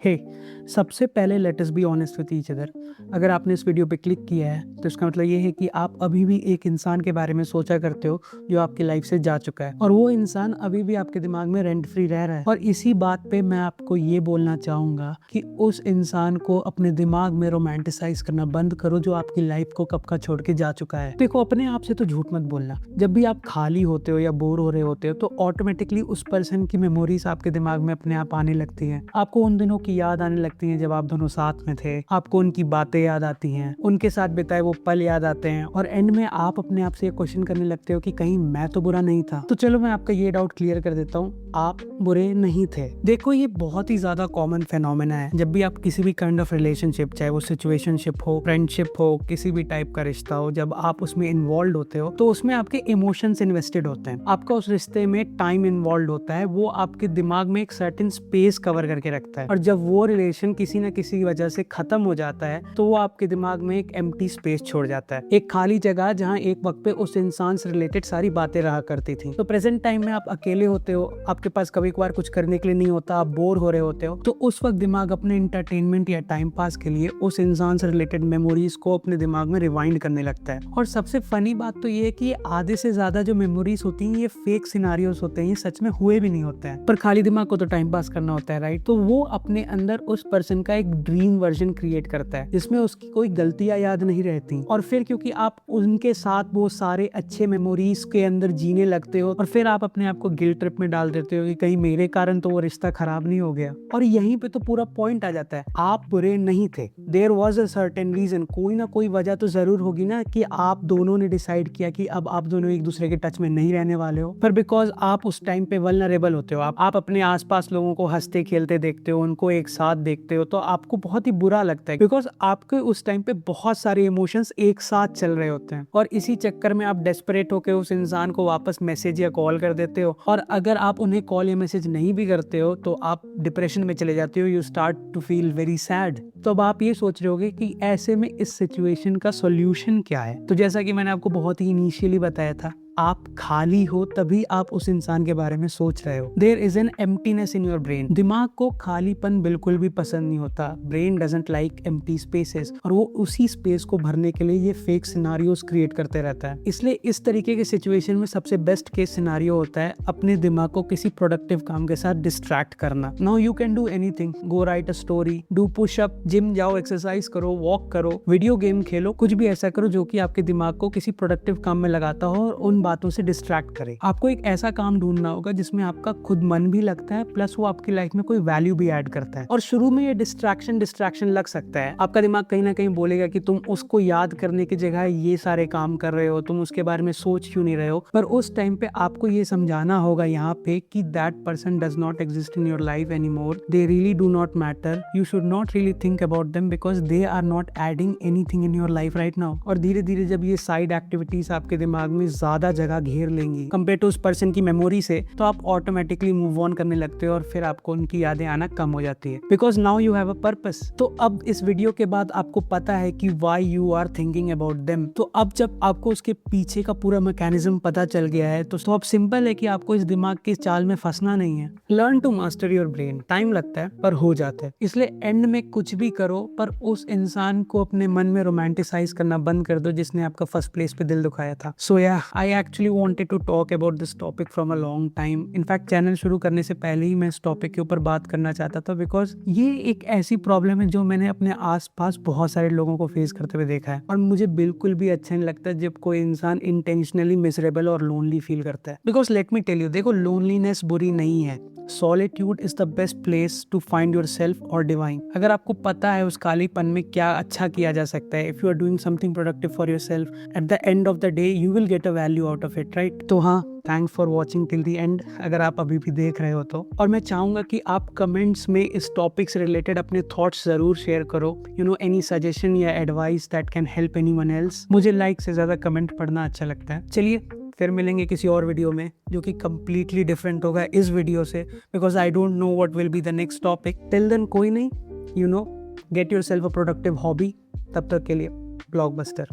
हे सबसे पहले let us be honest with each other. अगर आपने इस वीडियो पे क्लिक किया है तो इसका मतलब ये है कि आप अभी भी एक इंसान के बारे में सोचा करते हो जो आपकी लाइफ से जा चुका है, और वो इंसान अभी भी आपके दिमाग में रेंट फ्री रह रहा है। और इसी बात पे मैं आपको ये बोलना चाहूंगा कि उस इंसान को अपने दिमाग में रोमांटिसाइज करना बंद करो जो आपकी लाइफ को कब का छोड़ के जा चुका है। देखो, अपने आप से तो झूठ मत बोलना। जब भी आप खाली होते हो या बोर हो रहे होते हो तो ऑटोमेटिकली उस पर्सन की मेमोरीज आपके दिमाग में अपने आप आने लगती हैं। आपको उन दिनों की याद आने लगती है जब आप दोनों साथ में थे। आपको उनकी बातें याद आती हैं, उनके साथ बिताए वो पल याद आते हैं, और एंड में आप अपने आप से ये क्वेश्चन करने लगते हो कि कहीं मैं तो बुरा नहीं था। तो चलो मैं आपका ये डाउट क्लियर कर देता हूँ, आप बुरे नहीं थे। देखो, ये बहुत ही ज्यादा कॉमन फेनोमेना है। जब भी आप किसी भी काइंड ऑफ रिलेशनशिप, चाहे वो सिचुएशनशिप हो, फ्रेंडशिप हो, किसी भी टाइप का रिश्ता हो, जब आप उसमें इन्वॉल्व होते हो तो उसमें आपके इमोशंस इन्वेस्टेड होते हैं। आपका उस रिश्ते में टाइम इन्वॉल्व होता है। वो आपके दिमाग में एक सर्टेन स्पेस कवर करके रखता है, और जब वो रिलेशन किसी न किसी वजह से खत्म हो जाता है तो वो आपके दिमाग में एक एम्प्टी स्पेस छोड़ जाता है, एक खाली जगह जहाँ एक वक्त पे उस इंसान से रिलेटेड सारी बातें रहा करती थी। तो प्रेजेंट टाइम में आप अकेले होते हो, आपके पास कभी कभार कुछ करने के लिए नहीं होता, आप बोर हो रहे होते हो, तो उस वक्त दिमाग अपने इंटरटेनमेंट या टाइम पास के लिए उस इंसान से रिलेटेड मेमोरीज को अपने दिमाग में रिवाइंड करने लगता है। और सबसे फनी बात तो ये है कि आधे से ज्यादा जो मेमोरीज होती हैं ये फेक सिनारियोस होते हैं, ये सच में हुए भी नहीं होते हैं, पर खाली दिमाग को तो टाइम पास करना होता है, राइट? तो वो अपने अंदर उस पर्सन का एक ड्रीम वर्जन क्रिएट करता है जिसमें उसकी कोई गलतियां याद नहीं रहती। और फिर क्योंकि आप उनके साथ वो सारे अच्छे मेमोरीज के अंदर जीने लगते हो, और फिर आप अपने आप को गिल्ट ट्रिप में डाल देते हो कि कहीं मेरे कारण तो वो रिश्ता खराब नहीं हो गया। और यहीं पे तो पूरा पॉइंट आ जाता है, आप बुरे नहीं थे। There was a certain reason, कोई ना कोई वजह तो जरूर होगी ना कि आप दोनों ने डिसाइड किया कि अब आप दोनों एक दूसरे के टच में नहीं रहने वाले हो। पर बिकॉज आप उस टाइम पे वल्नरेबल होते हो, आप अपने आसपास लोगों को हंसते खेलते देखते हो, उनको एक साथ देखते हो, तो आपको बहुत ही बुरा लगता है बिकॉज आपके उस टाइम पे बहुत सारे इमोशंस एक साथ चल रहे होते हैं। और इसी चक्कर में आप डेस्परेट होकर उस इंसान को वापस मैसेज या कॉल कर देते हो, और अगर आप उन्हें कॉल या मैसेज नहीं भी करते हो तो आप डिप्रेशन में चले जाते हो, you start to feel very sad. तो अब आप ये सोच रहे होगे कि ऐसे में इस सिचुएशन का सॉल्यूशन क्या है। तो जैसा कि मैंने आपको बहुत ही इनिशियली बताया था, आप खाली हो तभी आप उस इंसान के बारे में सोच रहे हो। There is an emptiness in your brain. दिमाग को खालीपन बिल्कुल भी पसंद नहीं होता। Brain doesn't like empty spaces, और वो उसी स्पेस को भरने के लिए ये फेक सिनारियोस क्रिएट करते रहता है। इसलिए इस तरीके के सिचुएशन में सबसे बेस्ट केस सिनारियो होता है अपने दिमाग को किसी प्रोडक्टिव काम के साथ डिस्ट्रैक्ट करना। Now you can do anything, go right a story, do push up, gym जाओ, एक्सरसाइज करो, वॉक करो, वीडियो गेम खेलो, कुछ भी ऐसा करो जो कि आपके दिमाग को किसी प्रोडक्टिव काम में लगाता हो और उन बातों से डिस्ट्रैक्ट करे। आपको एक ऐसा काम ढूंढना होगा जिसमें आपका खुद मन भी लगता है, प्लस वो आपकी लाइफ में कोई वैल्यू भी ऐड करता है। और शुरू में ये डिस्ट्रैक्शन लग सकता है। आपका दिमाग कहीं ना कहीं बोलेगा कि तुम उसको याद करने की जगह ये सारे काम कर रहे हो, तुम उसके बारे में सोच क्यों नहीं रहे हो। पर उस टाइम पे आपको ये समझाना होगा यहाँ पे कि that person does not exist in your life any more, they really do not matter, you should not really think about them because they are not adding anything in your life right now. और धीरे धीरे जब ये side activities आपके दिमाग में ज्यादा जगह घेर लेंगी कंपेयर टू उस पर्सन की मेमोरी से, तो आप ऑटोमेटिकली मूव ऑन करने लगते हो, और फिर आपको उनकी यादें आना कम हो जाती है because now you have a purpose. तो अब इस वीडियो के बाद आपको पता है कि why you are thinking about them. तो अब जब आपको उसके पीछे का पूरा मैकेनिज्म पता चल गया है तो अब सिंपल है कि आपको इस दिमाग की चाल में फंसना नहीं है। Learn to master your brain. Time लगता है पर हो जाता है। इसलिए एंड में कुछ भी करो पर उस इंसान को अपने मन में रोमांटिसाइज करना बंद कर दो जिसने आपका फर्स्ट प्लेस पे दिल दुखाया था। So yeah I actually wanted to talk about this topic from a long time. In fact channel शुरू करने से पहले ही मैं इस टॉपिक के ऊपर बात करना चाहता था बिकॉज ये एक ऐसी प्रॉब्लम है जो मैंने अपने आसपास बहुत सारे लोगों को फेस करते हुए देखा है, और मुझे बिल्कुल भी अच्छा नहीं लगता जब कोई इंसान इंटेंशनली मिजरेबल और लोनली फील करता है। Because let me tell you, देखो, लोनलीनेस बुरी नहीं है। Solitude is the best place to find your self और डिवाइन। अगर आपको पता है उस खालीपन में क्या अच्छा किया जा सकता है, if you are doing something productive for your self, at the end of the day you will get a value out of it, right? तो हाँ, thanks for watching till the end, अगर आप अभी भी देख रहे हो तो। और मैं चाहूंगा कि आप कमेंट्स में इस टॉपिक से रिलेटेड अपने थॉट्स जरूर शेयर करो। यू नो, एनी सजेशन या advice that can help anyone else. मुझे लाइक से ज्यादा कमेंट पढ़ना अच्छा लगता है। चलिए फिर मिलेंगे किसी और वीडियो में जो कि कंप्लीटली डिफरेंट होगा इस वीडियो से, because I don't know what will be the next topic. Till then कोई नहीं, you know, get yourself a productive hobby. तब तक के लिए ब्लॉकबस्टर।